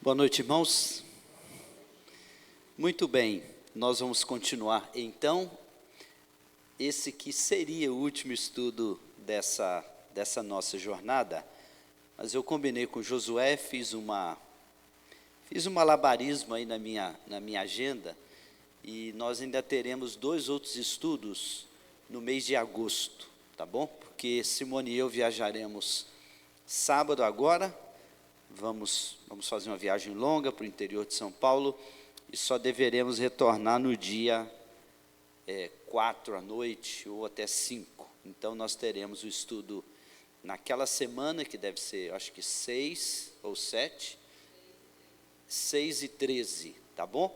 Boa noite, irmãos. Muito bem, nós vamos continuar então, esse que seria o último estudo dessa nossa jornada, mas eu combinei com Josué, fiz um malabarismo aí na minha agenda, e nós ainda teremos 2 outros estudos no mês de agosto, tá bom? Porque Simone e eu viajaremos sábado agora. Vamos fazer uma viagem longa para o interior de São Paulo e só deveremos retornar no dia 4 à noite ou até 5. Então, nós teremos o estudo naquela semana, que deve ser, acho que 6 ou 7, 6 e 13, tá bom?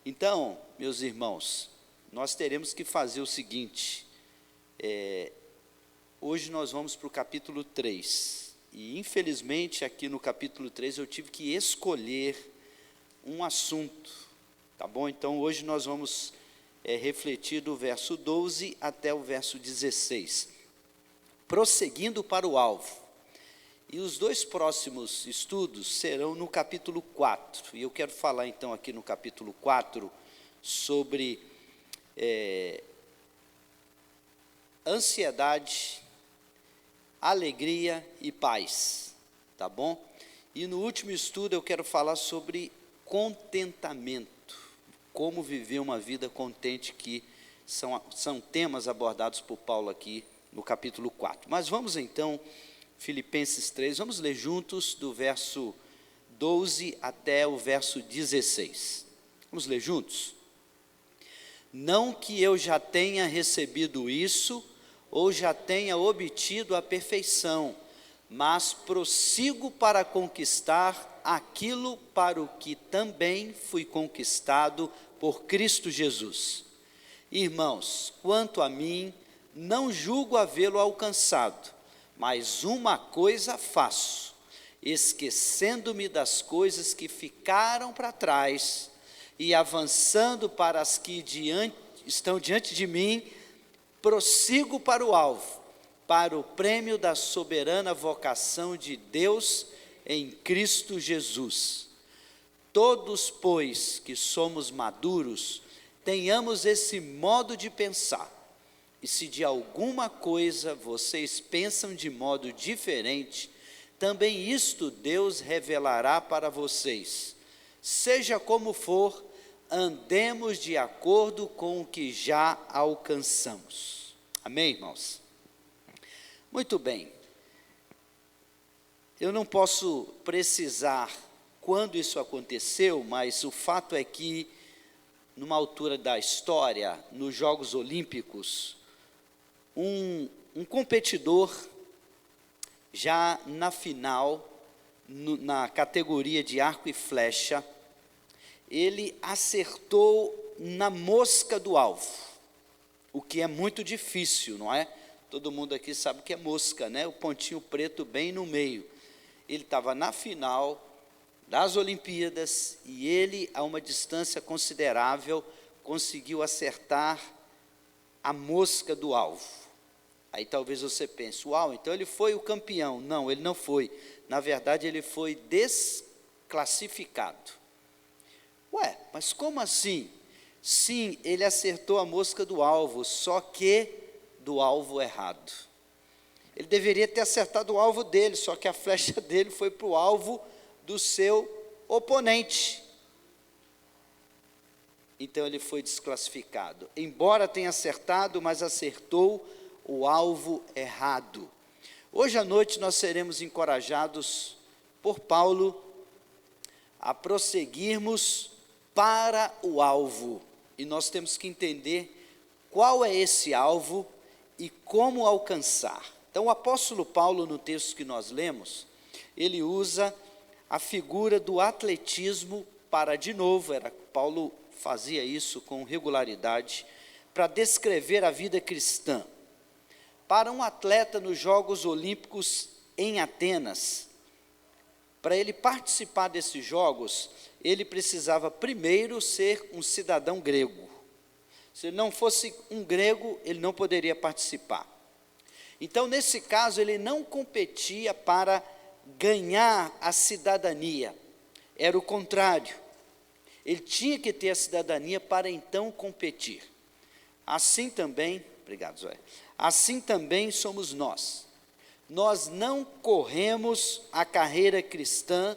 Então, meus irmãos, nós teremos que fazer o seguinte, hoje nós vamos para o capítulo 3. E, infelizmente, aqui no capítulo 3, eu tive que escolher um assunto, tá bom? Então, hoje nós vamos refletir do verso 12 até o verso 16, prosseguindo para o alvo. E os 2 próximos estudos serão no capítulo 4. E eu quero falar, então, aqui no capítulo 4, sobre ansiedade, alegria e paz, tá bom? E no último estudo eu quero falar sobre contentamento, como viver uma vida contente, que são temas abordados por Paulo aqui no capítulo 4. Mas vamos então, Filipenses 3, vamos ler juntos do verso 12 até o verso 16. Vamos ler juntos? Não que eu já tenha recebido isso, ou já tenha obtido a perfeição, mas prossigo para conquistar aquilo para o que também fui conquistado por Cristo Jesus. Irmãos, quanto a mim, não julgo havê-lo alcançado, mas uma coisa faço, esquecendo-me das coisas que ficaram para trás e avançando para as que estão diante de mim, prossigo para o alvo, para o prêmio da soberana vocação de Deus em Cristo Jesus. Todos, pois, que somos maduros, tenhamos esse modo de pensar. E se de alguma coisa vocês pensam de modo diferente, também isto Deus revelará para vocês. Seja como for, andemos de acordo com o que já alcançamos. Amém, irmãos? Muito bem. Eu não posso precisar quando isso aconteceu, mas o fato é que, numa altura da história, nos Jogos Olímpicos, um competidor, já na final, na categoria de arco e flecha, ele acertou na mosca do alvo, o que é muito difícil, não é? Todo mundo aqui sabe o que é mosca, né? O pontinho preto bem no meio. Ele estava na final das Olimpíadas e ele, a uma distância considerável, conseguiu acertar a mosca do alvo. Aí talvez você pense, uau, então ele foi o campeão. Não, ele não foi. Na verdade, ele foi desclassificado. Ué, mas como assim? Sim, ele acertou a mosca do alvo, só que do alvo errado. Ele deveria ter acertado o alvo dele, só que a flecha dele foi para o alvo do seu oponente. Então ele foi desclassificado. Embora tenha acertado, mas acertou o alvo errado. Hoje à noite nós seremos encorajados por Paulo a prosseguirmos para o alvo. E nós temos que entender qual é esse alvo e como alcançar. Então, o apóstolo Paulo, no texto que nós lemos, ele usa a figura do atletismo para, de novo, Paulo fazia isso com regularidade, para descrever a vida cristã. Para um atleta nos Jogos Olímpicos em Atenas, para ele participar desses Jogos, ele precisava primeiro ser um cidadão grego. Se ele não fosse um grego, ele não poderia participar. Então, nesse caso, ele não competia para ganhar a cidadania. era o contrário. Ele tinha que ter a cidadania para então competir. Assim também, obrigado, Zoé. Assim também somos nós. Nós não corremos a carreira cristã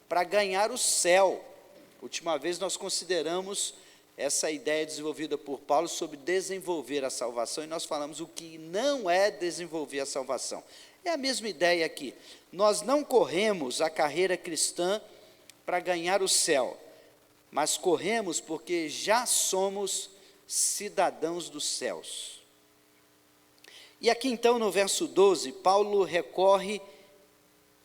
para ganhar o céu. Última vez nós consideramos essa ideia desenvolvida por Paulo sobre desenvolver a salvação, e nós falamos o que não é desenvolver a salvação. É a mesma ideia aqui. Nós não corremos a carreira cristã para ganhar o céu, mas corremos porque já somos cidadãos dos céus. E aqui então no verso 12, Paulo recorre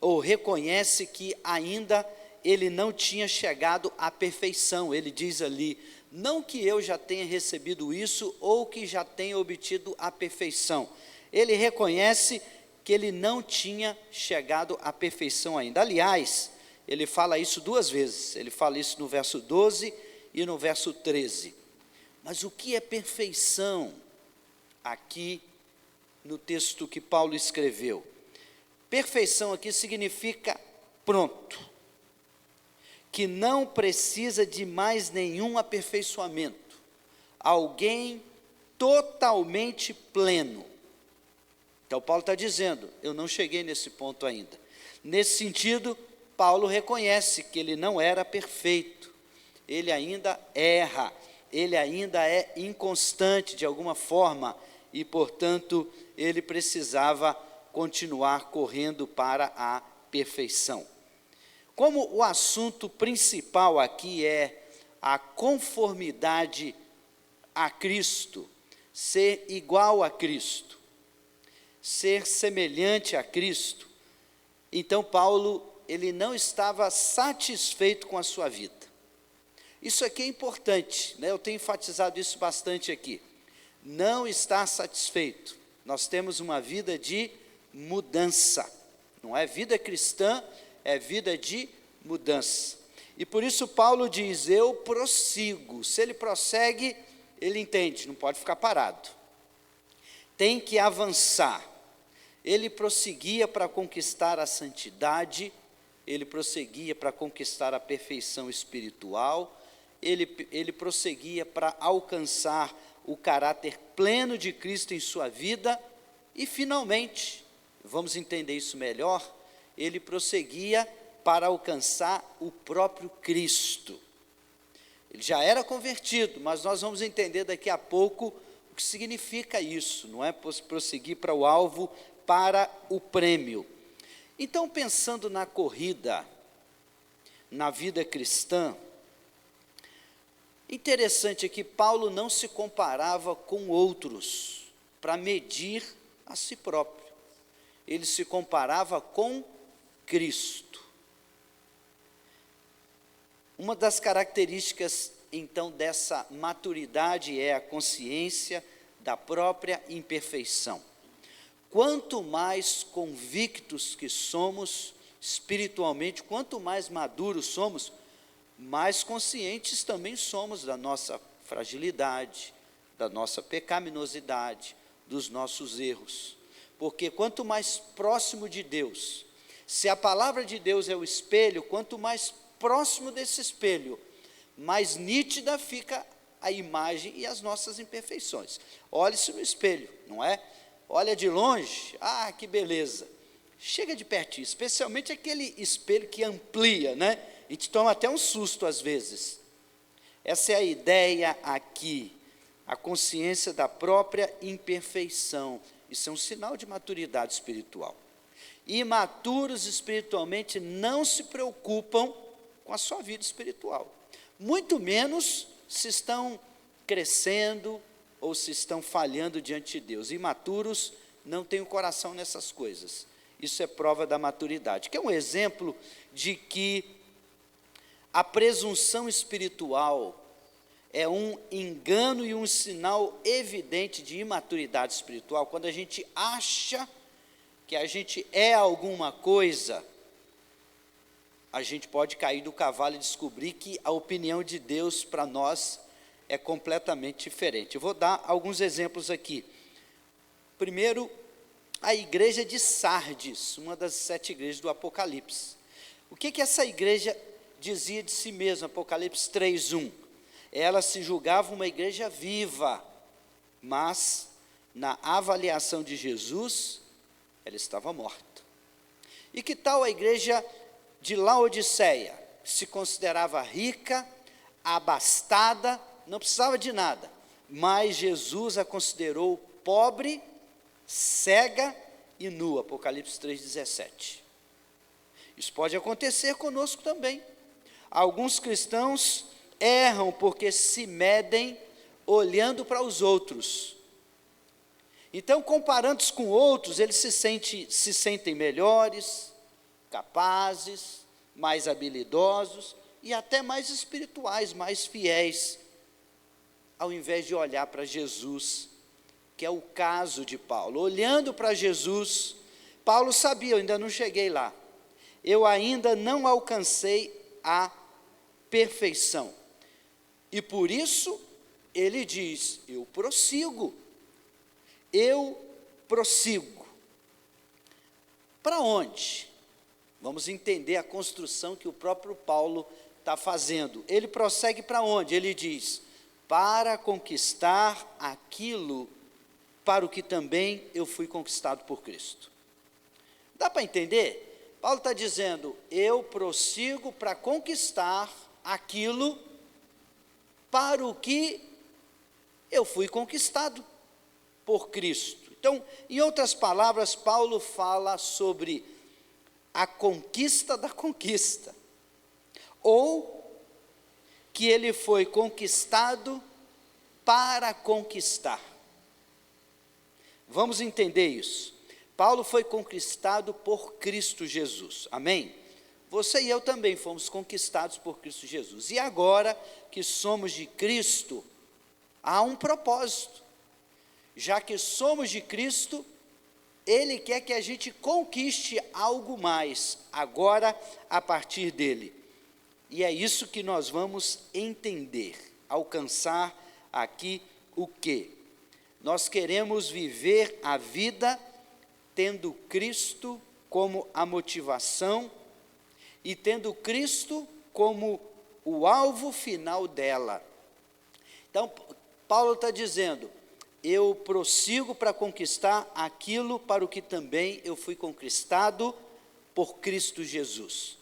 ou reconhece que ainda ele não tinha chegado à perfeição. Ele diz ali, não que eu já tenha recebido isso ou que já tenha obtido a perfeição. Ele reconhece que ele não tinha chegado à perfeição ainda. Aliás, ele fala isso duas vezes. Ele fala isso no verso 12 e no verso 13. Mas o que é perfeição aqui no texto que Paulo escreveu? Perfeição aqui significa pronto, que não precisa de mais nenhum aperfeiçoamento, alguém totalmente pleno. Então Paulo está dizendo, eu não cheguei nesse ponto ainda. Nesse sentido, Paulo reconhece que ele não era perfeito, ele ainda erra, ele ainda é inconstante de alguma forma, e portanto ele precisava continuar correndo para a perfeição. Como o assunto principal aqui é a conformidade a Cristo, ser igual a Cristo, ser semelhante a Cristo, então Paulo, ele não estava satisfeito com a sua vida. Isso aqui é importante, né? Eu tenho enfatizado isso bastante aqui. Não estar satisfeito. Nós temos uma vida de mudança. Não é vida cristã, é vida de mudança. E por isso Paulo diz, eu prossigo. Se ele prossegue, ele entende, não pode ficar parado. Tem que avançar. Ele prosseguia para conquistar a santidade, ele prosseguia para conquistar a perfeição espiritual, ele prosseguia para alcançar o caráter pleno de Cristo em sua vida, e finalmente, vamos entender isso melhor, ele prosseguia para alcançar o próprio Cristo. Ele já era convertido, mas nós vamos entender daqui a pouco o que significa isso, não é prosseguir para o alvo, para o prêmio. Então, pensando na corrida, na vida cristã, interessante é que Paulo não se comparava com outros para medir a si próprio. Ele se comparava com Cristo. Uma das características, então, dessa maturidade é a consciência da própria imperfeição. Quanto mais convictos que somos espiritualmente, quanto mais maduros somos, mais conscientes também somos da nossa fragilidade, da nossa pecaminosidade, dos nossos erros. Porque quanto mais próximo de Deus, se a palavra de Deus é o espelho, quanto mais próximo desse espelho, mais nítida fica a imagem e as nossas imperfeições. Olhe-se no espelho, não é? Olha de longe, que beleza. Chega de pertinho, especialmente aquele espelho que amplia, né? A gente toma até um susto às vezes. Essa é a ideia aqui, a consciência da própria imperfeição. Isso é um sinal de maturidade espiritual. Imaturos espiritualmente não se preocupam com a sua vida espiritual. Muito menos se estão crescendo ou se estão falhando diante de Deus. Imaturos não têm o coração nessas coisas. Isso é prova da maturidade, que é um exemplo de que a presunção espiritual é um engano e um sinal evidente de imaturidade espiritual. Quando a gente acha que a gente é alguma coisa, a gente pode cair do cavalo e descobrir que a opinião de Deus para nós é completamente diferente. Eu vou dar alguns exemplos aqui. Primeiro, a igreja de Sardes, uma das 7 igrejas do Apocalipse. O que essa igreja dizia de si mesma, Apocalipse 3:1. Ela se julgava uma igreja viva, mas na avaliação de Jesus, ela estava morta. E que tal a igreja de Laodiceia? Se considerava rica, abastada, não precisava de nada, mas Jesus a considerou pobre, cega e nua, Apocalipse 3:17. Isso pode acontecer conosco também. Alguns cristãos erram porque se medem olhando para os outros. Então, comparando-se com outros, eles se sentem melhores, capazes, mais habilidosos e até mais espirituais, mais fiéis, ao invés de olhar para Jesus, que é o caso de Paulo. Olhando para Jesus, Paulo sabia, eu ainda não cheguei lá, eu ainda não alcancei a perfeição, e por isso ele diz, eu prossigo. Para onde? Vamos entender a construção que o próprio Paulo está fazendo. Ele prossegue para onde? Ele diz, para conquistar aquilo para o que também eu fui conquistado por Cristo. Dá para entender? Paulo está dizendo, eu prossigo para conquistar aquilo para o que eu fui conquistado por Cristo. Então, em outras palavras, Paulo fala sobre a conquista da conquista, ou que ele foi conquistado para conquistar. Vamos entender isso. Paulo foi conquistado por Cristo Jesus, amém? Você e eu também fomos conquistados por Cristo Jesus, e agora que somos de Cristo, há um propósito. Já que somos de Cristo, Ele quer que a gente conquiste algo mais, agora a partir dEle. E é isso que nós vamos entender, alcançar aqui o quê? Nós queremos viver a vida tendo Cristo como a motivação e tendo Cristo como o alvo final dela. Então, Paulo está dizendo, eu prossigo para conquistar aquilo para o que também eu fui conquistado por Cristo Jesus.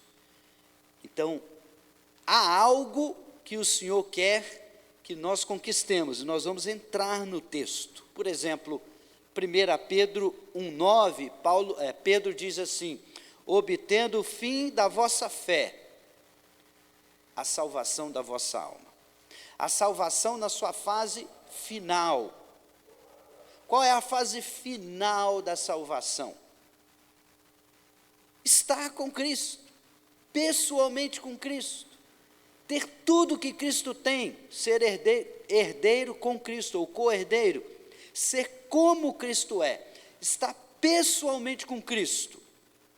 Então, há algo que o Senhor quer que nós conquistemos, e nós vamos entrar no texto. Por exemplo, 1 Pedro 1,9, Pedro diz assim, obtendo o fim da vossa fé, a salvação da vossa alma. A salvação na sua fase final. Qual é a fase final da salvação? Estar com Cristo, pessoalmente com Cristo, ter tudo que Cristo tem, ser herdeiro com Cristo, ou co-herdeiro, ser como Cristo é, estar pessoalmente com Cristo.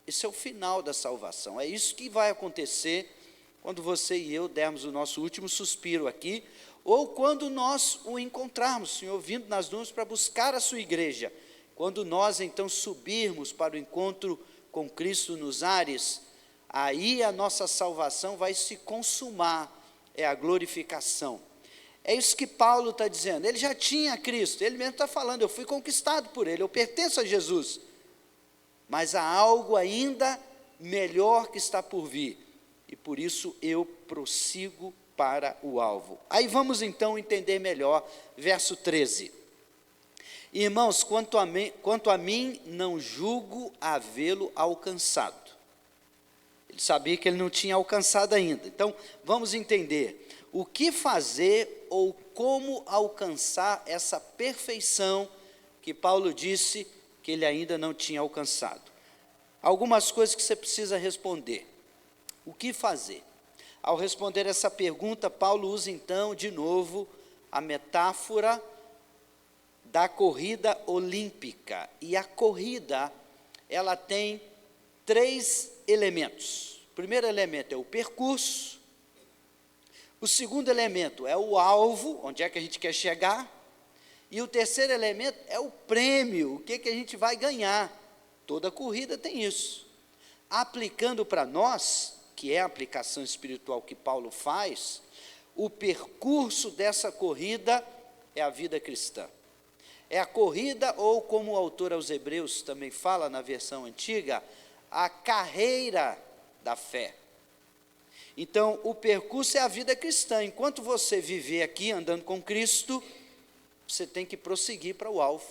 Esse é o final da salvação, é isso que vai acontecer quando você e eu dermos o nosso último suspiro aqui, ou quando nós o encontrarmos, o Senhor vindo nas nuvens para buscar a sua igreja, quando nós então subirmos para o encontro com Cristo nos ares, aí a nossa salvação vai se consumar, é a glorificação. É isso que Paulo está dizendo, ele já tinha Cristo, ele mesmo está falando, eu fui conquistado por ele, eu pertenço a Jesus, mas há algo ainda melhor que está por vir, e por isso eu prossigo para o alvo. Aí vamos então entender melhor, verso 13. Irmãos, quanto a mim, não julgo havê-lo alcançado. Ele sabia que ele não tinha alcançado ainda. Então, vamos entender o que fazer ou como alcançar essa perfeição que Paulo disse que ele ainda não tinha alcançado. Algumas coisas que você precisa responder. O que fazer? Ao responder essa pergunta, Paulo usa então, de novo, a metáfora da corrida olímpica. E a corrida, ela tem 3 elementos. O primeiro elemento é o percurso. O segundo elemento é o alvo, onde é que a gente quer chegar. E o terceiro elemento é o prêmio, o que a gente vai ganhar. Toda corrida tem isso. Aplicando para nós, que é a aplicação espiritual que Paulo faz, o percurso dessa corrida é a vida cristã. É a corrida, ou como o autor aos Hebreus também fala na versão antiga, a carreira da fé. Então, o percurso é a vida cristã. Enquanto você viver aqui andando com Cristo, você tem que prosseguir para o alvo,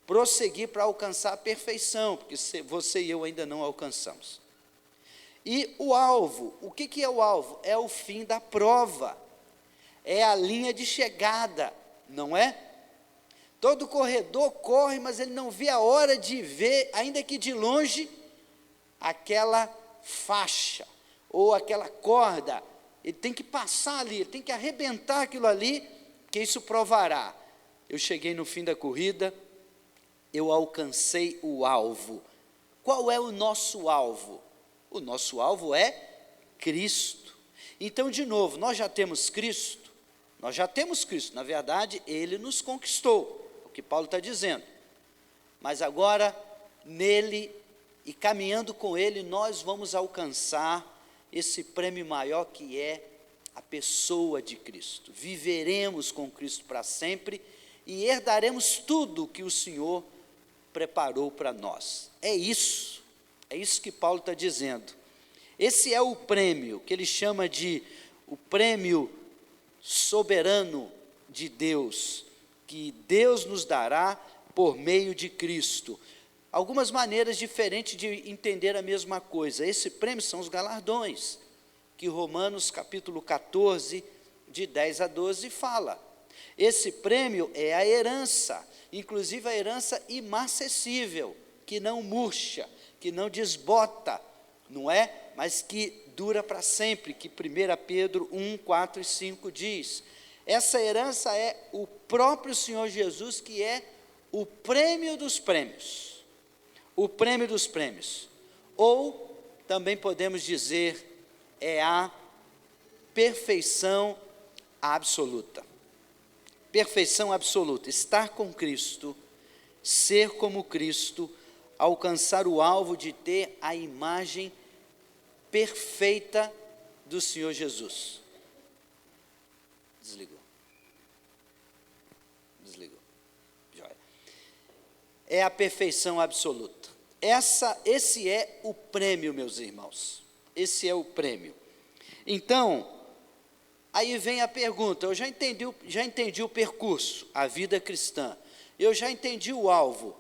prosseguir para alcançar a perfeição, porque você e eu ainda não alcançamos. E o alvo, o que é o alvo? É o fim da prova, é a linha de chegada, não é? Todo corredor corre, mas ele não vê a hora de ver, ainda que de longe, aquela faixa, ou aquela corda. Ele tem que passar ali, ele tem que arrebentar aquilo ali, que isso provará. Eu cheguei no fim da corrida, eu alcancei o alvo. Qual é o nosso alvo? O nosso alvo é Cristo. Então, de novo, nós já temos Cristo, na verdade, Ele nos conquistou, o que Paulo está dizendo. Mas agora, nele e caminhando com Ele, nós vamos alcançar esse prêmio maior que é a pessoa de Cristo. Viveremos com Cristo para sempre e herdaremos tudo que o Senhor preparou para nós. É isso que Paulo está dizendo. Esse é o prêmio que ele chama de o prêmio soberano de Deus, que Deus nos dará por meio de Cristo. Algumas maneiras diferentes de entender a mesma coisa. Esse prêmio são os galardões, que Romanos capítulo 14, de 10 a 12 fala. Esse prêmio é a herança, inclusive a herança imarcessível, que não murcha, que não desbota, não é? Mas que dura para sempre, que 1 Pedro 1, 4 e 5 diz. Essa herança é o próprio Senhor Jesus, que é o prêmio dos prêmios. O prêmio dos prêmios. Ou, também podemos dizer, é a perfeição absoluta. Perfeição absoluta. Estar com Cristo, ser como Cristo, alcançar o alvo de ter a imagem perfeita do Senhor Jesus. Desligou. Joia. É a perfeição absoluta. Esse é o prêmio, meus irmãos. Esse é o prêmio. Então, aí vem a pergunta. Eu já entendi o percurso, a vida cristã. Eu já entendi o alvo,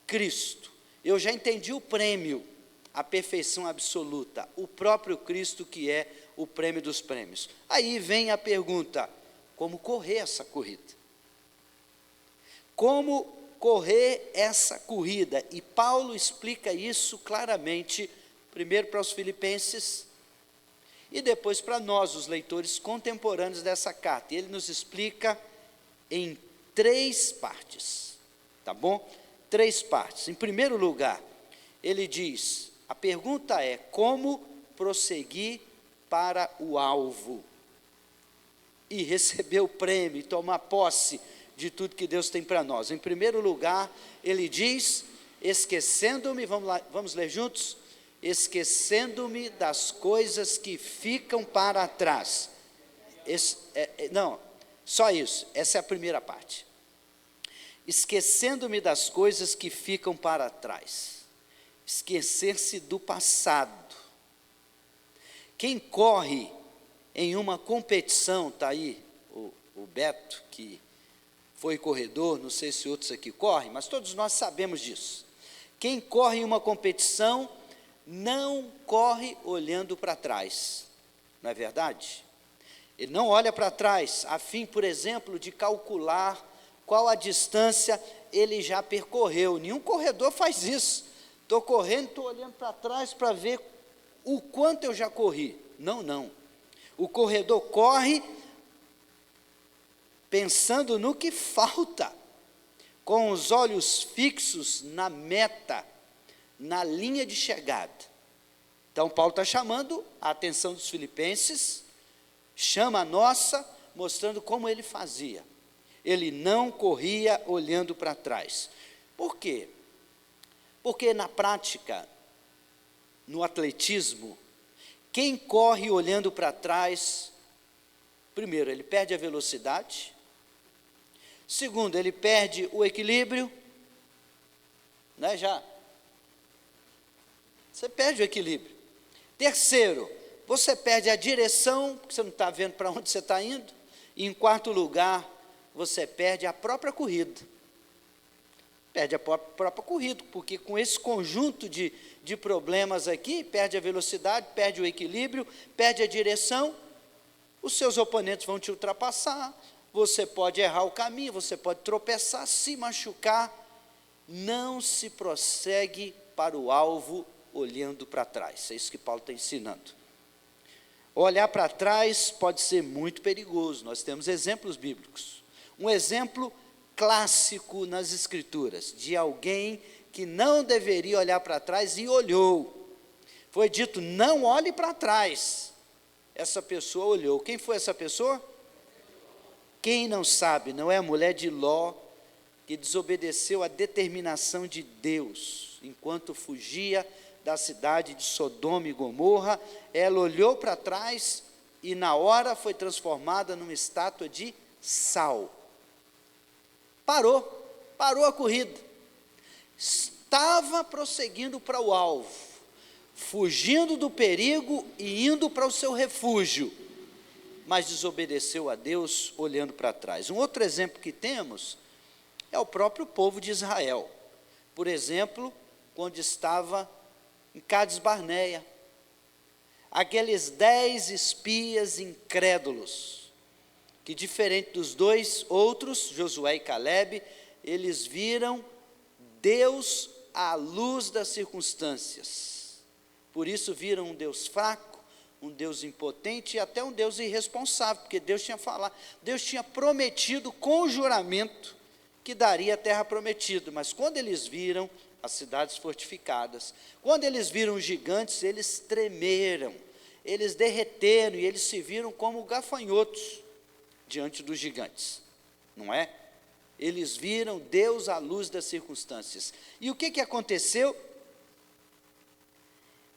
Cristo. Eu já entendi o prêmio, a perfeição absoluta, o próprio Cristo, que é o prêmio dos prêmios. Aí vem a pergunta: como correr essa corrida? Como correr essa corrida? E Paulo explica isso claramente, primeiro para os filipenses, e depois para nós, os leitores contemporâneos dessa carta. E ele nos explica em 3 partes, tá bom? 3 partes. Em primeiro lugar, ele diz, a pergunta é, como prosseguir para o alvo? E receber o prêmio, e tomar posse de tudo que Deus tem para nós. Em primeiro lugar, ele diz, esquecendo-me, vamos ler juntos? Esquecendo-me das coisas que ficam para trás. Não, só isso, essa é a primeira parte. Esquecendo-me das coisas que ficam para trás. Esquecer-se do passado. Quem corre em uma competição, está aí o Beto, que foi corredor, não sei se outros aqui correm, mas todos nós sabemos disso. Quem corre em uma competição não corre olhando para trás, não é verdade? Ele não olha para trás, a fim, por exemplo, de calcular qual a distância ele já percorreu. Nenhum corredor faz isso. Estou correndo, estou olhando para trás para ver o quanto eu já corri. Não. O corredor corre pensando no que falta, com os olhos fixos na meta, na linha de chegada. Então, Paulo está chamando a atenção dos filipenses, chama a nossa, mostrando como ele fazia. Ele não corria olhando para trás. Por quê? Porque na prática, no atletismo, Quem corre olhando para trás, primeiro, ele perde a velocidade. Segundo, ele perde o equilíbrio. Né, já? Você perde o equilíbrio. Terceiro, você perde a direção, porque você não está vendo para onde você está indo. E em quarto lugar, você perde a própria corrida. Perde a própria corrida, porque com esse conjunto de problemas aqui, perde a velocidade, perde o equilíbrio, perde a direção, os seus oponentes vão te ultrapassar, você pode errar o caminho, você pode tropeçar, se machucar. Não se prossegue para o alvo olhando para trás. É isso que Paulo está ensinando. Olhar para trás pode ser muito perigoso. Nós temos exemplos bíblicos. Um exemplo clássico nas Escrituras, de alguém que não deveria olhar para trás e olhou. Foi dito, não olhe para trás. Essa pessoa olhou. Quem foi essa pessoa? Quem não sabe, não é a mulher de Ló, que desobedeceu à determinação de Deus, enquanto fugia da cidade de Sodoma e Gomorra. Ela olhou para trás e na hora foi transformada numa estátua de sal. Parou a corrida. Estava prosseguindo para o alvo, fugindo do perigo e indo para o seu refúgio, mas desobedeceu a Deus olhando para trás. Um outro exemplo que temos é o próprio povo de Israel. Por exemplo, quando estava em Cades Barneia, aqueles 10 espias incrédulos, que diferente dos dois outros, Josué e Calebe, eles viram Deus à luz das circunstâncias. Por isso viram um Deus fraco, um Deus impotente e até um Deus irresponsável, porque Deus tinha prometido com juramento que daria a terra prometida, mas quando eles viram as cidades fortificadas, quando eles viram os gigantes, eles tremeram, eles derreteram e eles se viram como gafanhotos diante dos gigantes, não é? Eles viram Deus à luz das circunstâncias. E o que aconteceu?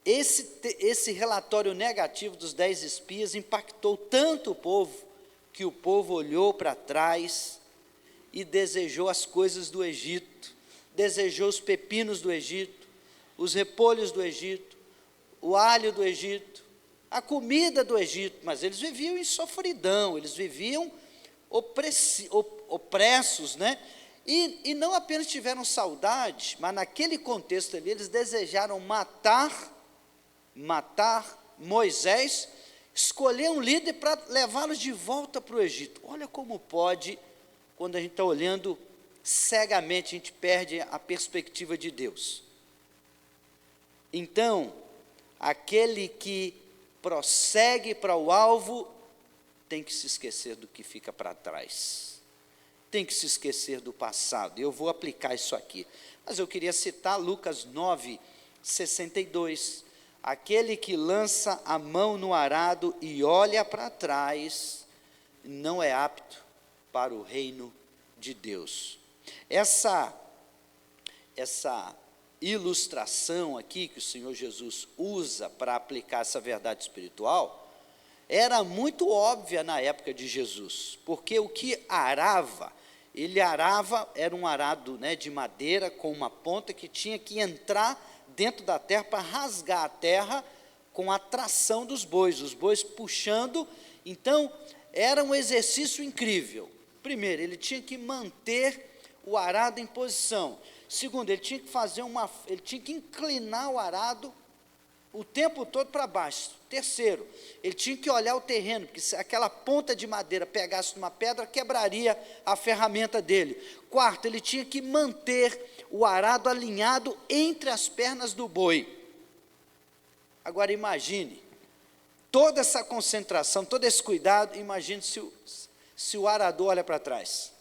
Esse relatório negativo dos 10 espias impactou tanto o povo, que o povo olhou para trás e desejou as coisas do Egito, desejou os pepinos do Egito, os repolhos do Egito, o alho do Egito, a comida do Egito, mas eles viviam em sofridão, eles viviam opressos, né? E não apenas tiveram saudade, mas naquele contexto ali, eles desejaram matar Moisés, escolher um líder para levá-los de volta para o Egito. Olha como pode, quando a gente está olhando cegamente, a gente perde a perspectiva de Deus. Então, aquele que prossegue para o alvo, tem que se esquecer do que fica para trás, tem que se esquecer do passado. Eu vou aplicar isso aqui, mas eu queria citar Lucas 9:62, aquele que lança a mão no arado e olha para trás, não é apto para o reino de Deus. Essa ilustração aqui que o Senhor Jesus usa para aplicar essa verdade espiritual, era muito óbvia na época de Jesus, porque o que arava, era um arado, né, de madeira com uma ponta que tinha que entrar dentro da terra para rasgar a terra com a tração dos bois, os bois puxando. Então, era um exercício incrível. Primeiro, ele tinha que manter o arado em posição. Segundo, ele tinha que inclinar o arado o tempo todo para baixo. Terceiro, ele tinha que olhar o terreno, porque se aquela ponta de madeira pegasse numa pedra, quebraria a ferramenta dele. Quarto, ele tinha que manter o arado alinhado entre as pernas do boi. Agora imagine, toda essa concentração, todo esse cuidado, imagine se o arador olha para trás.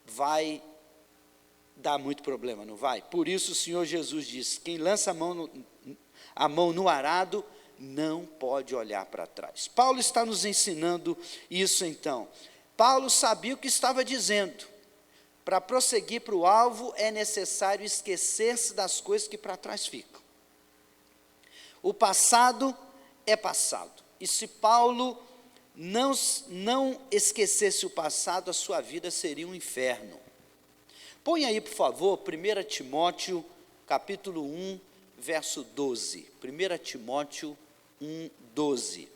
Vai dar muito problema, não vai? Por isso o Senhor Jesus diz, quem lança a mão no arado, não pode olhar para trás. Paulo está nos ensinando isso então. Paulo sabia o que estava dizendo. Para prosseguir para o alvo, é necessário esquecer-se das coisas que para trás ficam. O passado é passado. E se Paulo não esquecesse o passado, a sua vida seria um inferno. Põe aí, por favor, 1 Timóteo, capítulo 1, verso 12. 1 Timóteo 1, 12.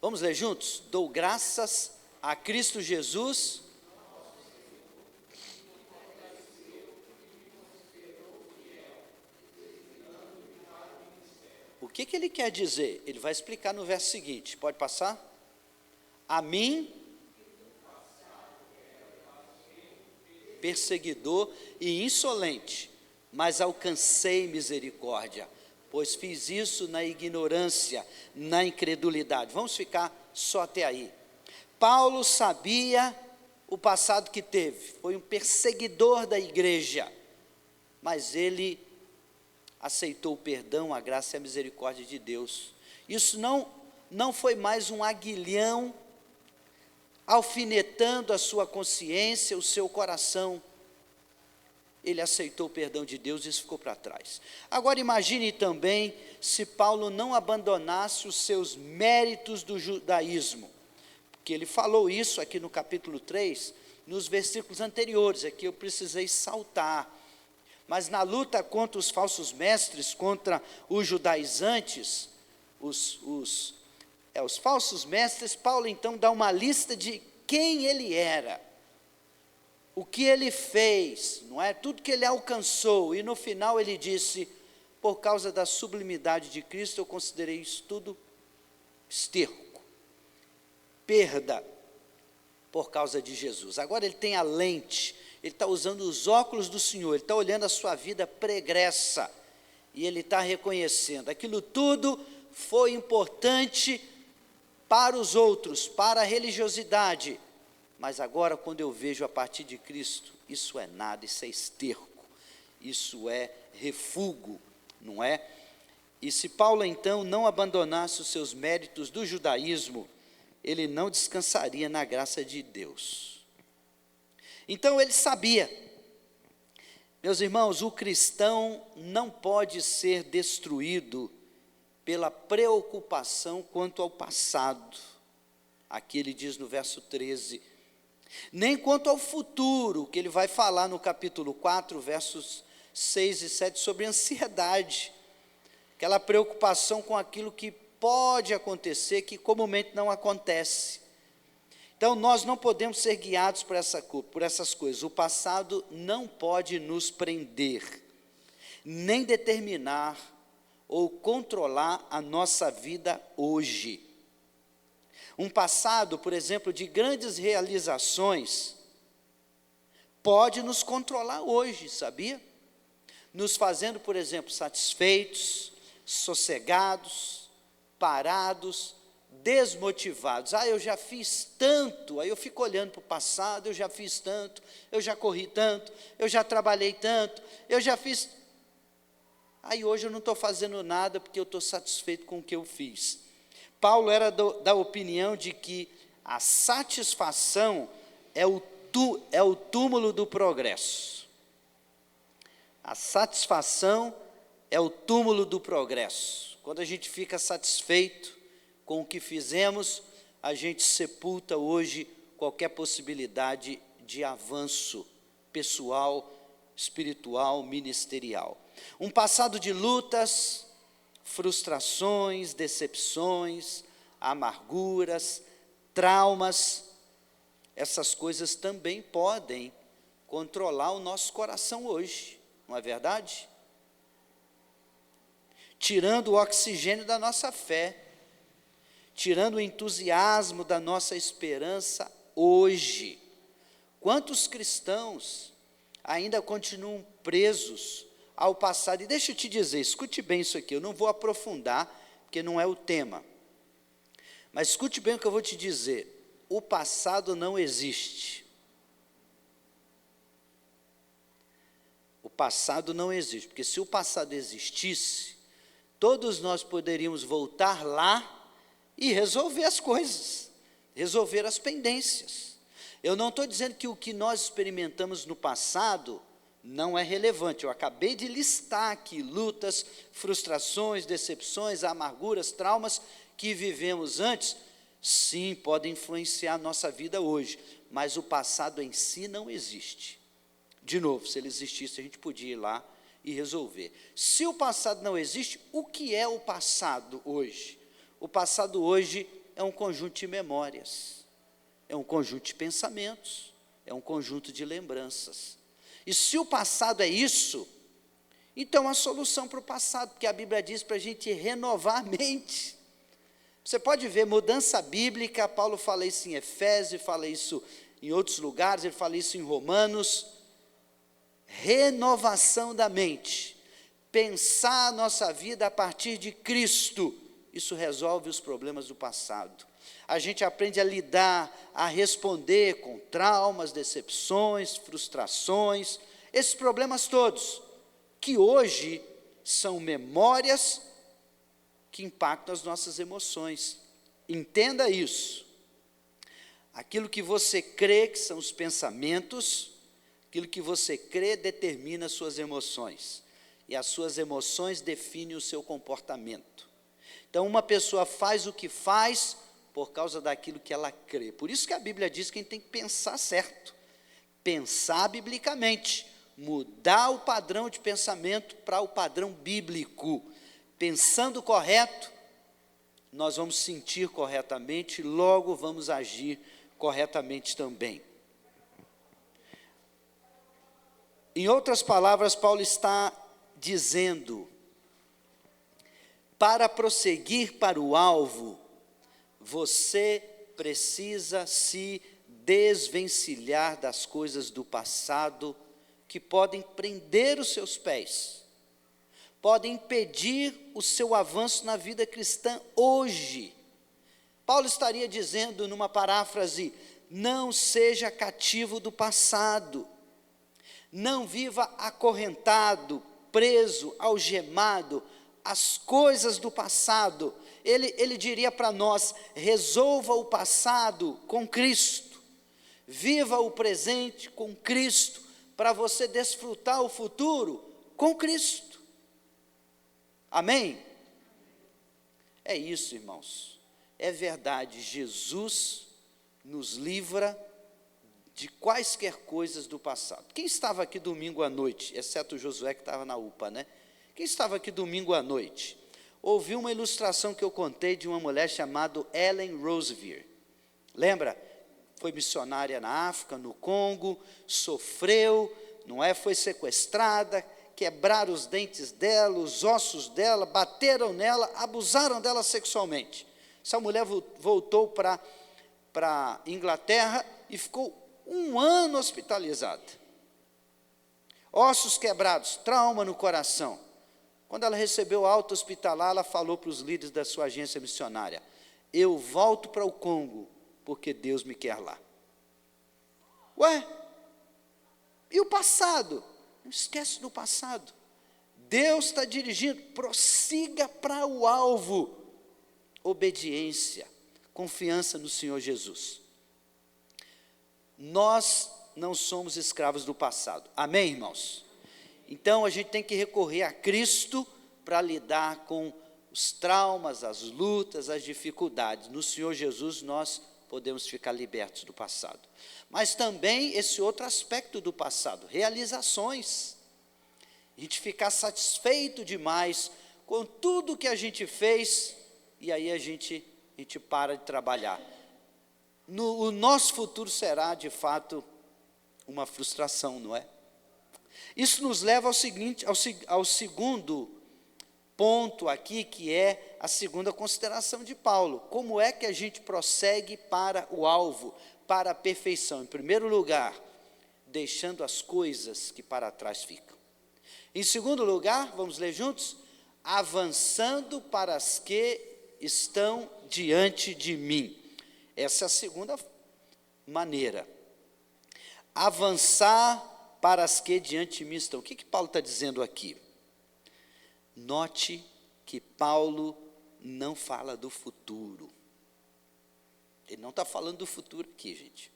Vamos ler juntos? Dou graças a Cristo Jesus. O que ele quer dizer? Ele vai explicar no verso seguinte. Pode passar? A mim, perseguidor e insolente, mas alcancei misericórdia, pois fiz isso na ignorância, na incredulidade. Vamos ficar só até aí. Paulo sabia o passado que teve, foi um perseguidor da igreja, mas ele aceitou o perdão, a graça e a misericórdia de Deus. Isso não foi mais um aguilhão alfinetando a sua consciência, o seu coração. Ele aceitou o perdão de Deus e isso ficou para trás. Agora imagine também se Paulo não abandonasse os seus méritos do judaísmo, porque ele falou isso aqui no capítulo 3, nos versículos anteriores, aqui eu precisei saltar. Mas na luta contra os falsos mestres, contra os judaizantes, os falsos mestres, Paulo então dá uma lista de quem ele era, o que ele fez, não é? Tudo que ele alcançou, e no final ele disse, por causa da sublimidade de Cristo, eu considerei isso tudo esterco, perda, por causa de Jesus. Agora ele tem a lente, ele está usando os óculos do Senhor, ele está olhando a sua vida pregressa, e ele está reconhecendo, aquilo tudo foi importante para os outros, para a religiosidade, mas agora quando eu vejo a partir de Cristo, isso é nada, isso é esterco, isso é refúgio, não é? E se Paulo então não abandonasse os seus méritos do judaísmo, ele não descansaria na graça de Deus. Então ele sabia, meus irmãos, o cristão não pode ser destruído pela preocupação quanto ao passado, aqui ele diz no verso 13, nem quanto ao futuro, que ele vai falar no capítulo 4, versos 6 e 7, sobre ansiedade, aquela preocupação com aquilo que pode acontecer, que comumente não acontece. Então nós não podemos ser guiados por essas coisas, o passado não pode nos prender, nem determinar ou controlar a nossa vida hoje. Um passado, por exemplo, de grandes realizações, pode nos controlar hoje, sabia? Nos fazendo, por exemplo, satisfeitos, sossegados, parados, desmotivados. Eu já fiz tanto, aí eu fico olhando para o passado, eu já fiz tanto, eu já corri tanto, eu já trabalhei tanto, eu já fiz... Aí hoje eu não estou fazendo nada porque eu estou satisfeito com o que eu fiz. Paulo era da opinião de que a satisfação é o túmulo do progresso. A satisfação é o túmulo do progresso. Quando a gente fica satisfeito com o que fizemos, a gente sepulta hoje qualquer possibilidade de avanço pessoal, espiritual, ministerial. Um passado de lutas, frustrações, decepções, amarguras, traumas, essas coisas também podem controlar o nosso coração hoje, não é verdade? Tirando o oxigênio da nossa fé, tirando o entusiasmo da nossa esperança hoje. Quantos cristãos ainda continuam presos ao passado? E deixa eu te dizer, escute bem isso aqui, eu não vou aprofundar, porque não é o tema. Mas escute bem o que eu vou te dizer, o passado não existe. O passado não existe, porque se o passado existisse, todos nós poderíamos voltar lá e resolver as coisas, resolver as pendências. Eu não estou dizendo que o que nós experimentamos no passado não é relevante. Eu acabei de listar aqui lutas, frustrações, decepções, amarguras, traumas que vivemos antes, sim, podem influenciar a nossa vida hoje, mas o passado em si não existe. De novo, se ele existisse, a gente podia ir lá e resolver. Se o passado não existe, o que é o passado hoje? O passado hoje é um conjunto de memórias, é um conjunto de pensamentos, é um conjunto de lembranças. E se o passado é isso, então a solução para o passado, porque a Bíblia diz para a gente renovar a mente. Você pode ver mudança bíblica, Paulo fala isso em Efésios, fala isso em outros lugares, ele fala isso em Romanos. Renovação da mente, pensar a nossa vida a partir de Cristo, isso resolve os problemas do passado. A gente aprende a lidar, a responder com traumas, decepções, frustrações, esses problemas todos, que hoje são memórias que impactam as nossas emoções. Entenda isso. Aquilo que você crê que são os pensamentos, aquilo que você crê determina as suas emoções, e as suas emoções definem o seu comportamento. Então, uma pessoa faz o que faz por causa daquilo que ela crê. Por isso que a Bíblia diz que a gente tem que pensar certo, pensar biblicamente, mudar o padrão de pensamento para o padrão bíblico. Pensando correto, nós vamos sentir corretamente, logo vamos agir corretamente também. Em outras palavras, Paulo está dizendo, para prosseguir para o alvo, você precisa se desvencilhar das coisas do passado que podem prender os seus pés, podem impedir o seu avanço na vida cristã hoje. Paulo estaria dizendo numa paráfrase, não seja cativo do passado, não viva acorrentado, preso, algemado, às coisas do passado. Ele diria para nós, resolva o passado com Cristo, viva o presente com Cristo, para você desfrutar o futuro com Cristo. Amém? É isso, irmãos, é verdade, Jesus nos livra de quaisquer coisas do passado. Quem estava aqui domingo à noite, exceto o Josué que estava na UPA, né? Quem estava aqui domingo à noite, ouviu uma ilustração que eu contei de uma mulher chamada Ellen Roosevelt. Lembra? Foi missionária na África, no Congo, sofreu, não é? Foi sequestrada, quebraram os dentes dela, os ossos dela, bateram nela, abusaram dela sexualmente. Essa mulher voltou para a Inglaterra e ficou 1 ano hospitalizada. Ossos quebrados, trauma no coração. Quando ela recebeu alta hospitalar, ela falou para os líderes da sua agência missionária, eu volto para o Congo, porque Deus me quer lá. Ué, e o passado? Não esquece do passado. Deus está dirigindo, prossiga para o alvo. Obediência, confiança no Senhor Jesus. Nós não somos escravos do passado. Amém, irmãos? Então, a gente tem que recorrer a Cristo para lidar com os traumas, as lutas, as dificuldades. No Senhor Jesus, nós podemos ficar libertos do passado. Mas também esse outro aspecto do passado, realizações. A gente ficar satisfeito demais com tudo que a gente fez, e aí a gente para de trabalhar. O nosso futuro será, de fato, uma frustração, não é? Isso nos leva ao segundo ponto aqui, que é a segunda consideração de Paulo. Como é que a gente prossegue para o alvo, para a perfeição? Em primeiro lugar, deixando as coisas que para trás ficam. Em segundo lugar, vamos ler juntos? Avançando para as que estão diante de mim. Essa é a segunda maneira. Avançar para as que diante de mim estão. O que Paulo está dizendo aqui? Note que Paulo não fala do futuro. Ele não está falando do futuro aqui, gente.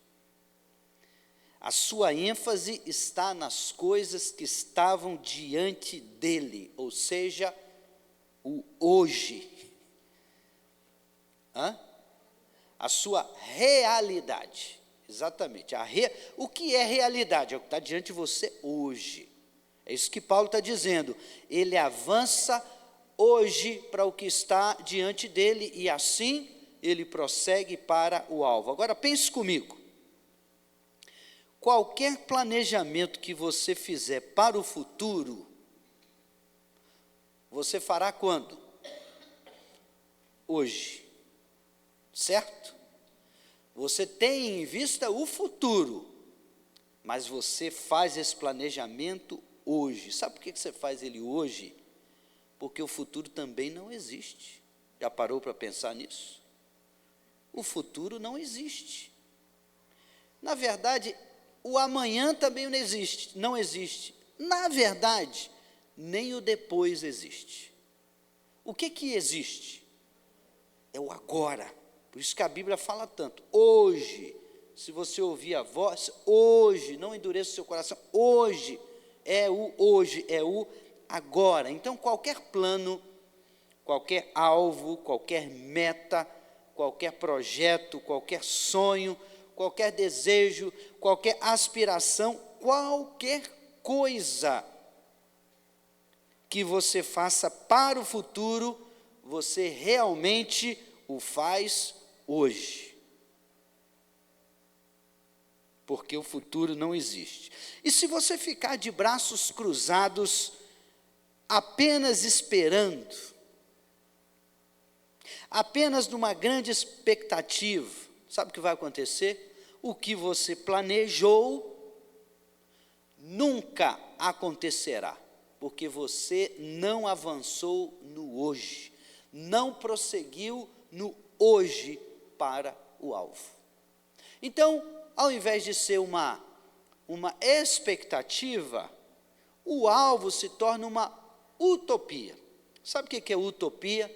A sua ênfase está nas coisas que estavam diante dele, ou seja, o hoje. A sua realidade, exatamente. O que é realidade? É o que está diante de você hoje. É isso que Paulo está dizendo. Ele avança hoje para o que está diante dele e assim ele prossegue para o alvo. Agora pense comigo. Qualquer planejamento que você fizer para o futuro, você fará quando? Hoje. Certo? Você tem em vista o futuro, mas você faz esse planejamento hoje. Sabe por que você faz ele hoje? Porque o futuro também não existe. Já parou para pensar nisso? O futuro não existe. Na verdade, o amanhã também não existe. Na verdade, nem o depois existe. O que existe? É o agora. Por isso que a Bíblia fala tanto. Hoje, se você ouvir a voz, hoje, não endureça o seu coração. Hoje é o agora. Então, qualquer plano, qualquer alvo, qualquer meta, qualquer projeto, qualquer sonho, qualquer desejo, qualquer aspiração, qualquer coisa que você faça para o futuro, você realmente o faz hoje. Porque o futuro não existe. E se você ficar de braços cruzados, apenas esperando, apenas numa grande expectativa, sabe o que vai acontecer? O que você planejou nunca acontecerá, porque você não avançou no hoje, não prosseguiu no hoje para o alvo. Então, ao invés de ser uma expectativa, o alvo se torna uma utopia. Sabe o que é utopia?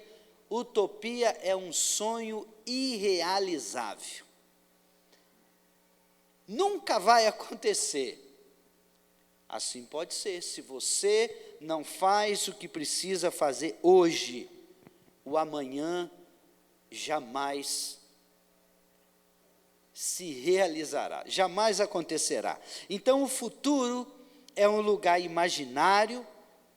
Utopia é um sonho irrealizável. Nunca vai acontecer. Assim pode ser, se você não faz o que precisa fazer hoje, o amanhã jamais se realizará, jamais acontecerá. Então o futuro é um lugar imaginário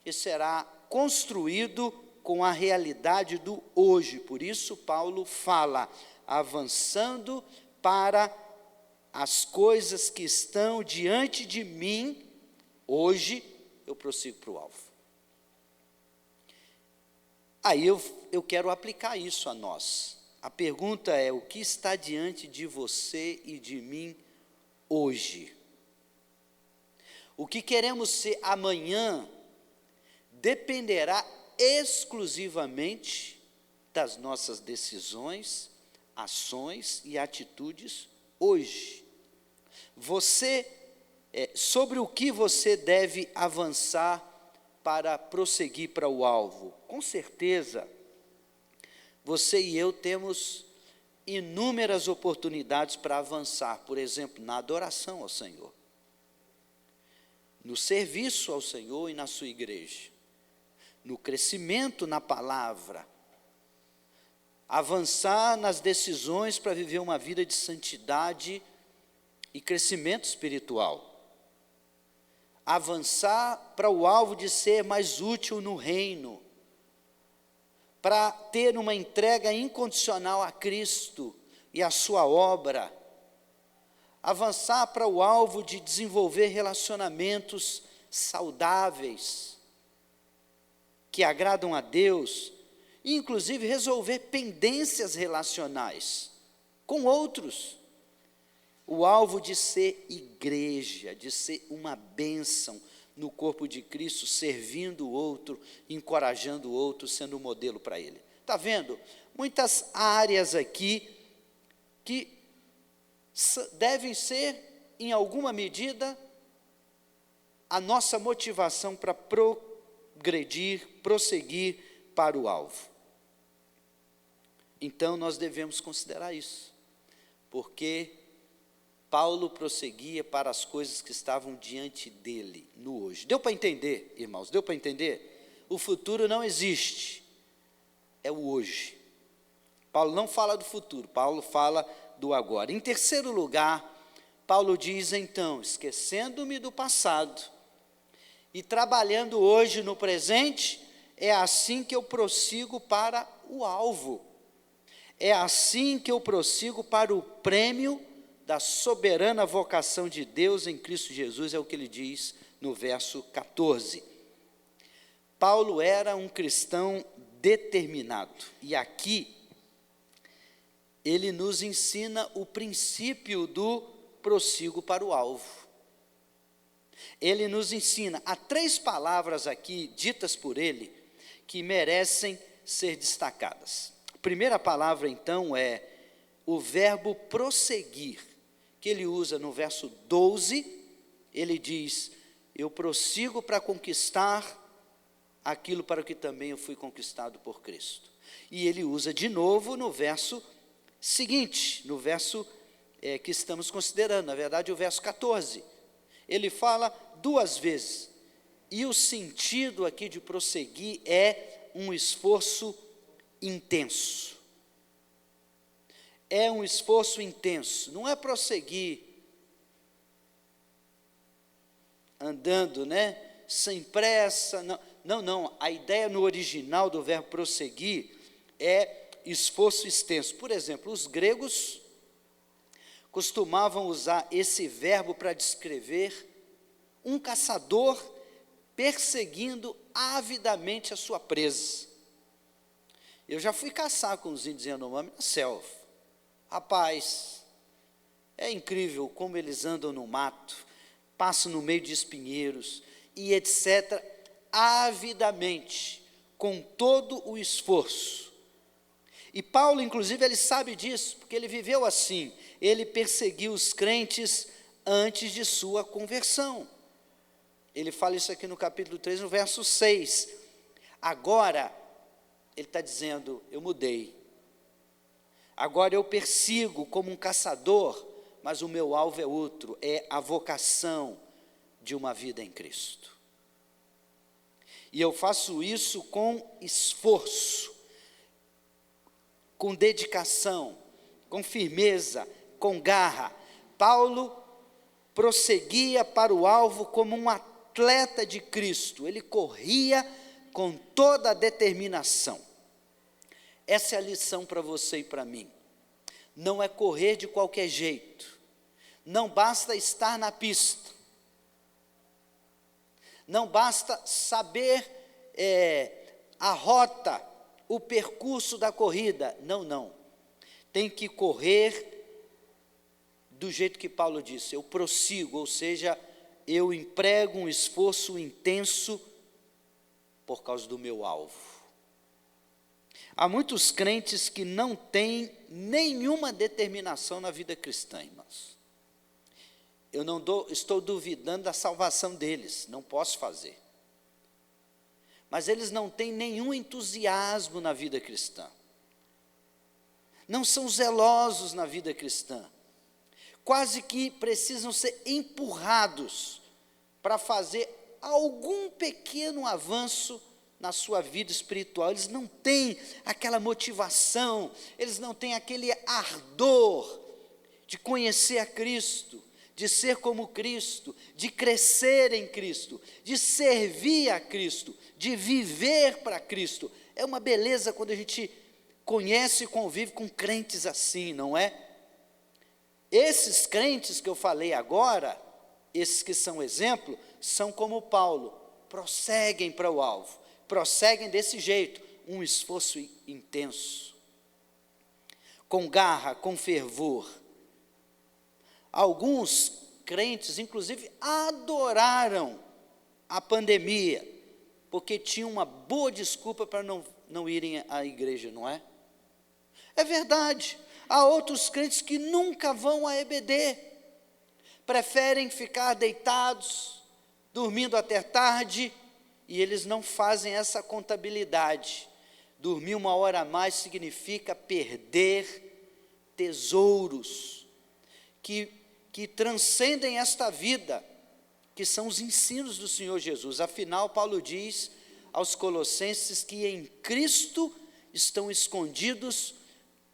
que será construído com a realidade do hoje. Por isso Paulo fala, avançando para as coisas que estão diante de mim, hoje eu prossigo para o alvo. Aí eu quero aplicar isso a nós. A pergunta é, o que está diante de você e de mim hoje? O que queremos ser amanhã dependerá exclusivamente das nossas decisões, ações e atitudes hoje. Sobre o que você deve avançar para prosseguir para o alvo? Com certeza, você e eu temos inúmeras oportunidades para avançar, por exemplo, na adoração ao Senhor, no serviço ao Senhor e na sua igreja, no crescimento na palavra, avançar nas decisões para viver uma vida de santidade e crescimento espiritual, avançar para o alvo de ser mais útil no reino, para ter uma entrega incondicional a Cristo e a sua obra, avançar para o alvo de desenvolver relacionamentos saudáveis, que agradam a Deus, e inclusive resolver pendências relacionais com outros. O alvo de ser igreja, de ser uma bênção no corpo de Cristo, servindo o outro, encorajando o outro, sendo um modelo para ele. Está vendo? Muitas áreas aqui que devem ser, em alguma medida, a nossa motivação para progredir, prosseguir para o alvo. Então, nós devemos considerar isso, porque Paulo prosseguia para as coisas que estavam diante dele, no hoje. Deu para entender, irmãos? Deu para entender? O futuro não existe, é o hoje. Paulo não fala do futuro, Paulo fala do agora. Em terceiro lugar, Paulo diz então, esquecendo-me do passado e trabalhando hoje no presente, é assim que eu prossigo para o alvo. É assim que eu prossigo para o prêmio da soberana vocação de Deus em Cristo Jesus, é o que ele diz no verso 14. Paulo era um cristão determinado, e aqui ele nos ensina o princípio do prossigo para o alvo. Ele nos ensina, há 3 palavras aqui ditas por ele, que merecem ser destacadas. A primeira palavra então é o verbo prosseguir, que ele usa no verso 12, ele diz, eu prossigo para conquistar aquilo para o que também eu fui conquistado por Cristo. E ele usa de novo no verso seguinte, no verso que estamos considerando, na verdade o verso 14. Ele fala 2 vezes, e o sentido aqui de prosseguir é um esforço intenso. É um esforço intenso, não é prosseguir andando, sem pressa, não, a ideia no original do verbo prosseguir é esforço extenso. Por exemplo, os gregos costumavam usar esse verbo para descrever um caçador perseguindo avidamente a sua presa. Eu já fui caçar com os índios Yanomami na selva. Rapaz, é incrível como eles andam no mato, passam no meio de espinheiros e etc., avidamente, com todo o esforço. E Paulo, inclusive, ele sabe disso, porque ele viveu assim, ele perseguiu os crentes antes de sua conversão. Ele fala isso aqui no capítulo 3, no verso 6. Agora, ele está dizendo, eu mudei. Agora eu persigo como um caçador, mas o meu alvo é outro, é a vocação de uma vida em Cristo. E eu faço isso com esforço, com dedicação, com firmeza, com garra. Paulo prosseguia para o alvo como um atleta de Cristo, ele corria com toda a determinação. Essa é a lição para você e para mim. Não é correr de qualquer jeito. Não basta estar na pista. Não basta saber a rota, o percurso da corrida. Não. Tem que correr do jeito que Paulo disse. Eu prossigo, ou seja, eu emprego um esforço intenso por causa do meu alvo. Há muitos crentes que não têm nenhuma determinação na vida cristã, irmãos. Eu não estou duvidando da salvação deles, não posso fazer. Mas eles não têm nenhum entusiasmo na vida cristã. Não são zelosos na vida cristã. Quase que precisam ser empurrados para fazer algum pequeno avanço na sua vida espiritual. Eles não têm aquela motivação, eles não têm aquele ardor de conhecer a Cristo, de ser como Cristo, de crescer em Cristo, de servir a Cristo, de viver para Cristo. É uma beleza quando a gente conhece e convive com crentes assim, não é? Esses crentes que eu falei agora, esses que são exemplo, são como Paulo, prosseguem para o alvo. Prosseguem desse jeito, um esforço intenso, com garra, com fervor. Alguns crentes, inclusive, adoraram a pandemia, porque tinham uma boa desculpa para não irem à igreja, não é? É verdade. Há outros crentes que nunca vão à EBD, preferem ficar deitados, dormindo até tarde, e eles não fazem essa contabilidade. Dormir 1 hora a mais significa perder tesouros que que transcendem esta vida, que são os ensinos do Senhor Jesus. Afinal, Paulo diz aos Colossenses que em Cristo estão escondidos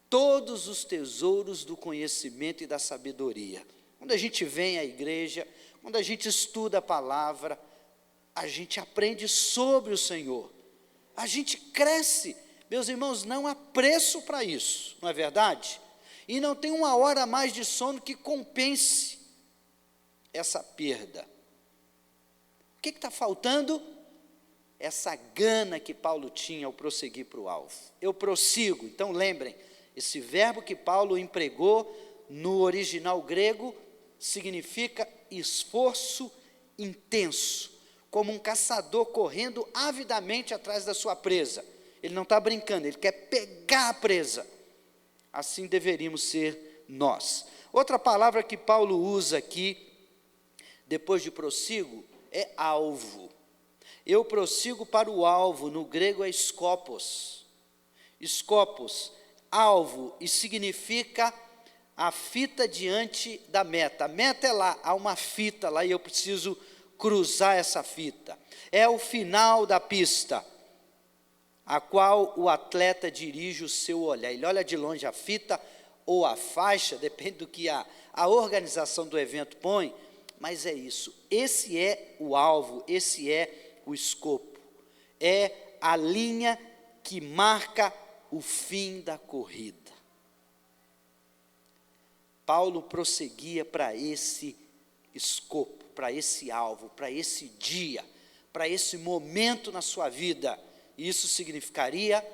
todos os tesouros do conhecimento e da sabedoria. Quando a gente vem à igreja, quando a gente estuda a palavra, a gente aprende sobre o Senhor, a gente cresce. Meus irmãos, não há preço para isso, não é verdade? E não tem uma hora a mais de sono que compense essa perda. O que está faltando? Essa gana que Paulo tinha ao prosseguir para o alvo. Eu prossigo. Então lembrem, esse verbo que Paulo empregou no original grego significa esforço intenso, como um caçador correndo avidamente atrás da sua presa. Ele não está brincando, ele quer pegar a presa. Assim deveríamos ser nós. Outra palavra que Paulo usa aqui, depois de prossigo, é alvo. Eu prossigo para o alvo, no grego é skopos. Skopos, alvo, e significa a fita diante da meta. A meta é lá, há uma fita lá e eu preciso cruzar essa fita. É o final da pista, a qual o atleta dirige o seu olhar. Ele olha de longe a fita ou a faixa, depende do que a organização do evento põe, mas é isso. Esse é o alvo, esse é o escopo. É a linha que marca o fim da corrida. Paulo prosseguia para esse escopo, para esse alvo, para esse dia, para esse momento na sua vida. E isso significaria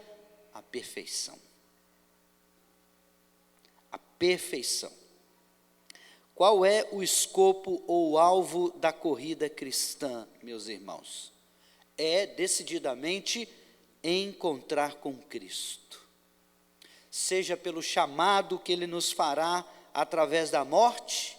a perfeição. A perfeição. Qual é o escopo ou o alvo da corrida cristã, meus irmãos? É decididamente encontrar com Cristo. Seja pelo chamado que Ele nos fará através da morte,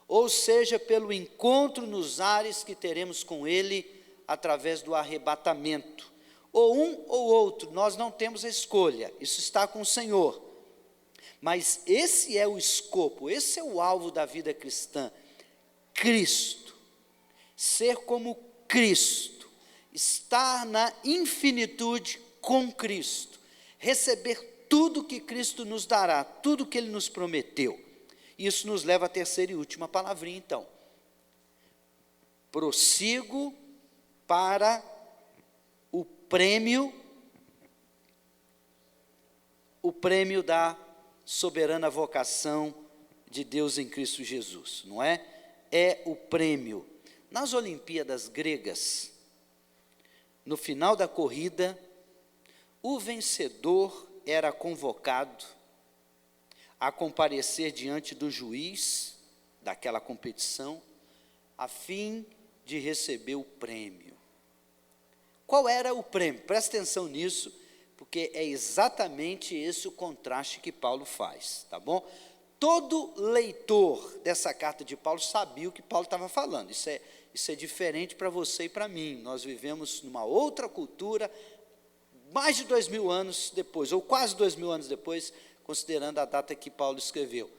ou seja pelo encontro nos ares que teremos com Ele através do arrebatamento. Ou um ou outro, nós não temos a escolha, isso está com o Senhor. Mas esse é o escopo, esse é o alvo da vida cristã. Cristo, ser como Cristo, estar na infinitude com Cristo, receber tudo que Cristo nos dará, tudo que Ele nos prometeu. Isso nos leva à terceira e última palavrinha, então. Prossigo para o prêmio da soberana vocação de Deus em Cristo Jesus, não é? É o prêmio. Nas Olimpíadas gregas, no final da corrida, o vencedor era convocado a comparecer diante do juiz daquela competição, a fim de receber o prêmio. Qual era o prêmio? Presta atenção nisso, porque é exatamente esse o contraste que Paulo faz, tá bom? Todo leitor dessa carta de Paulo sabia o que Paulo estava falando. Isso é diferente para você e para mim. Nós vivemos numa outra cultura, mais de 2000 anos depois, ou quase 2000 anos depois, considerando a data que Paulo escreveu.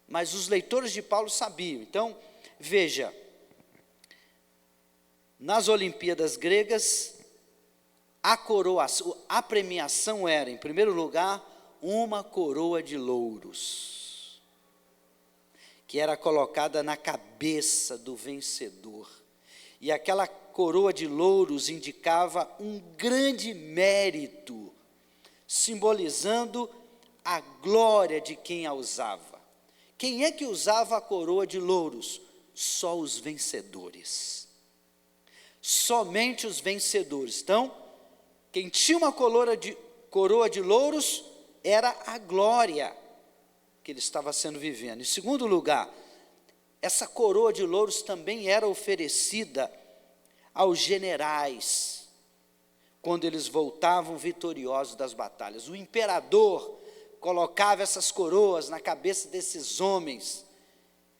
Mas os leitores de Paulo sabiam. Então, veja, nas Olimpíadas gregas, a premiação era, em primeiro lugar, uma coroa de louros, que era colocada na cabeça do vencedor. E aquela coroa de louros indicava um grande mérito, simbolizando a glória de quem a usava. Quem é que usava a coroa de louros? Só os vencedores. Somente os vencedores. Então, quem tinha uma coroa de louros era a glória que ele estava sendo vivendo. Em segundo lugar, essa coroa de louros também era oferecida aos generais, quando eles voltavam vitoriosos das batalhas. O imperador colocava essas coroas na cabeça desses homens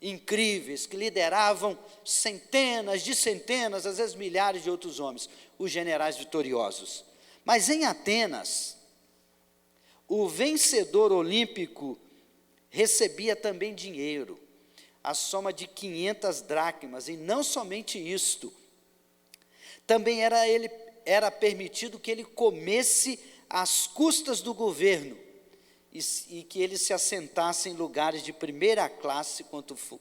incríveis, que lideravam centenas de centenas, às vezes milhares de outros homens, os generais vitoriosos. Mas em Atenas, o vencedor olímpico recebia também dinheiro. a soma de 500 dracmas, e não somente isto, também era permitido que ele comesse às custas do governo, e que ele se assentasse em lugares de primeira classe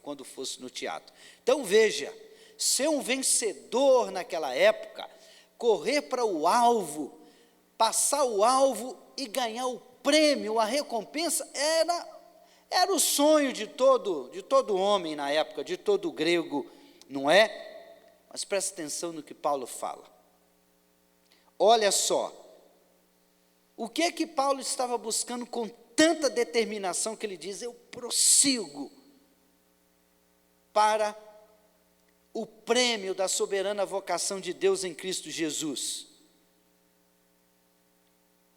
quando fosse no teatro. Então veja, ser um vencedor naquela época, correr para o alvo, passar o alvo e ganhar o prêmio, a recompensa, era o sonho de todo homem na época, de todo grego, não é? Mas presta atenção no que Paulo fala. Olha só, o que é que Paulo estava buscando com tanta determinação que ele diz: eu prossigo para o prêmio da soberana vocação de Deus em Cristo Jesus.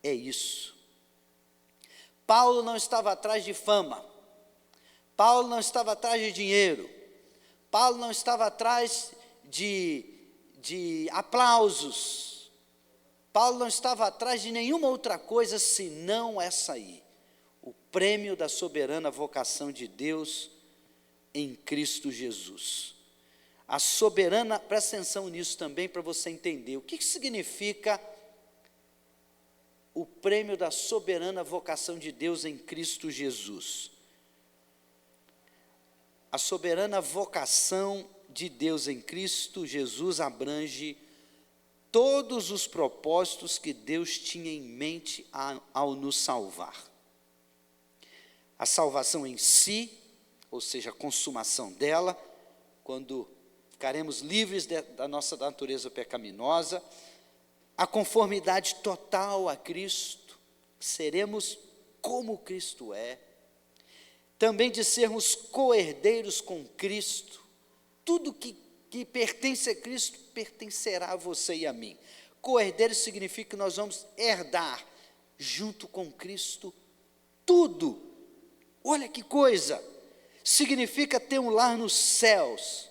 É isso. Paulo não estava atrás de fama, Paulo não estava atrás de dinheiro, Paulo não estava atrás de aplausos, Paulo não estava atrás de nenhuma outra coisa senão essa aí, o prêmio da soberana vocação de Deus em Cristo Jesus. A soberana, presta atenção nisso também para você entender o que significa o prêmio da soberana vocação de Deus em Cristo Jesus. A soberana vocação de Deus em Cristo Jesus abrange todos os propósitos que Deus tinha em mente ao nos salvar. A salvação em si, ou seja, a consumação dela, quando ficaremos livres da nossa natureza pecaminosa, a conformidade total a Cristo, seremos como Cristo é, também de sermos co-herdeiros com Cristo, tudo que pertence a Cristo, pertencerá a você e a mim. Co-herdeiro significa que nós vamos herdar, junto com Cristo, tudo. Olha que coisa, significa ter um lar nos céus,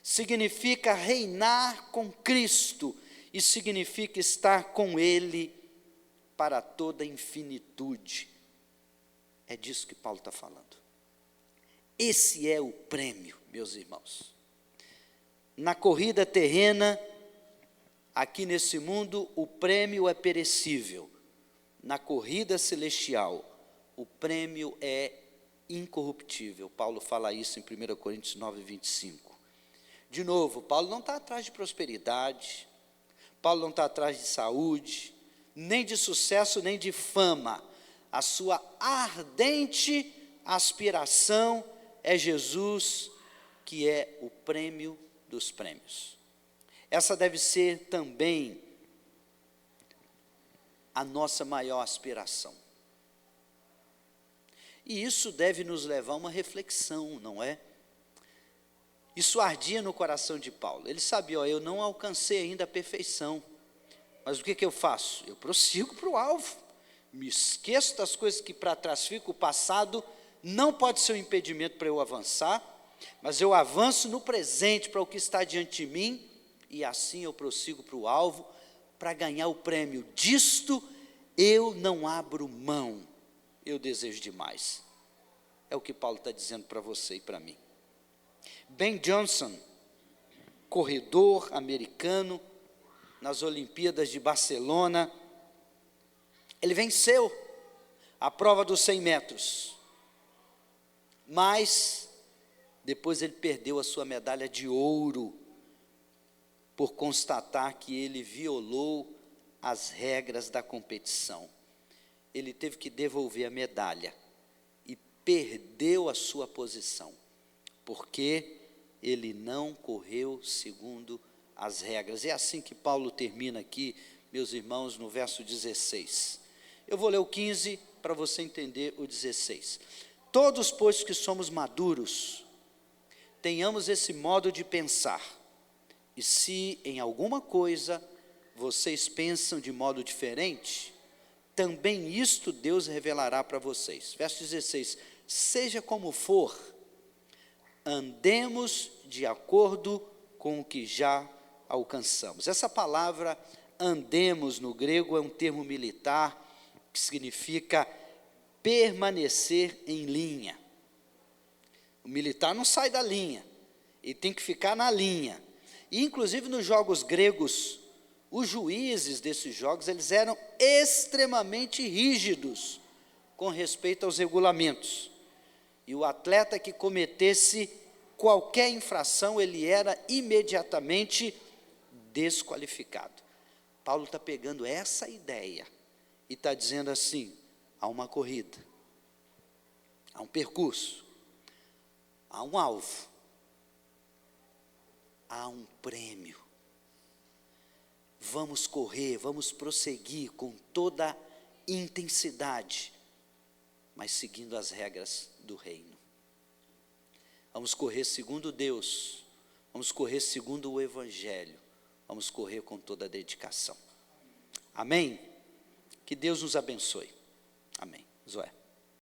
significa reinar com Cristo, e significa estar com Ele para toda a infinitude. É disso que Paulo está falando. Esse é o prêmio, meus irmãos. Na corrida terrena, aqui nesse mundo, o prêmio é perecível. Na corrida celestial, o prêmio é incorruptível. Paulo fala isso em 1 Coríntios 9, 25. De novo, Paulo não está atrás de prosperidade, Paulo não está atrás de saúde, nem de sucesso, nem de fama. A sua ardente aspiração é Jesus, que é o prêmio dos prêmios. Essa deve ser também a nossa maior aspiração. E isso deve nos levar a uma reflexão, não é? Isso ardia no coração de Paulo. Ele sabia, eu não alcancei ainda a perfeição, mas o que eu faço? Eu prossigo para o alvo, me esqueço das coisas que para trás ficam. O passado não pode ser um impedimento para eu avançar, mas eu avanço no presente para o que está diante de mim, e assim eu prossigo para o alvo, para ganhar o prêmio. Disto eu não abro mão, eu desejo demais. É o que Paulo está dizendo para você e para mim. Ben Johnson, corredor americano, nas Olimpíadas de Barcelona, ele venceu a prova dos 100 metros, mas depois ele perdeu a sua medalha de ouro, por constatar que ele violou as regras da competição. Ele teve que devolver a medalha e perdeu a sua posição, porque ele não correu segundo as regras. É assim que Paulo termina aqui, meus irmãos, no verso 16. Eu vou ler o 15 para você entender o 16. Todos, pois, que somos maduros, tenhamos esse modo de pensar. E se em alguma coisa vocês pensam de modo diferente, também isto Deus revelará para vocês. Verso 16. Seja como for, andemos de acordo com o que já alcançamos. Essa palavra andemos no grego é um termo militar que significa permanecer em linha. O militar não sai da linha, ele tem que ficar na linha. E, inclusive, nos jogos gregos, os juízes desses jogos, eles eram extremamente rígidos com respeito aos regulamentos. E o atleta que cometesse qualquer infração, ele era imediatamente desqualificado. Paulo está pegando essa ideia e está dizendo assim: há uma corrida, há um percurso, há um alvo, há um prêmio. Vamos correr, vamos prosseguir com toda intensidade, mas seguindo as regras do reino. Vamos correr segundo Deus, vamos correr segundo o Evangelho, vamos correr com toda a dedicação. Amém? Que Deus nos abençoe. Amém. Zoé.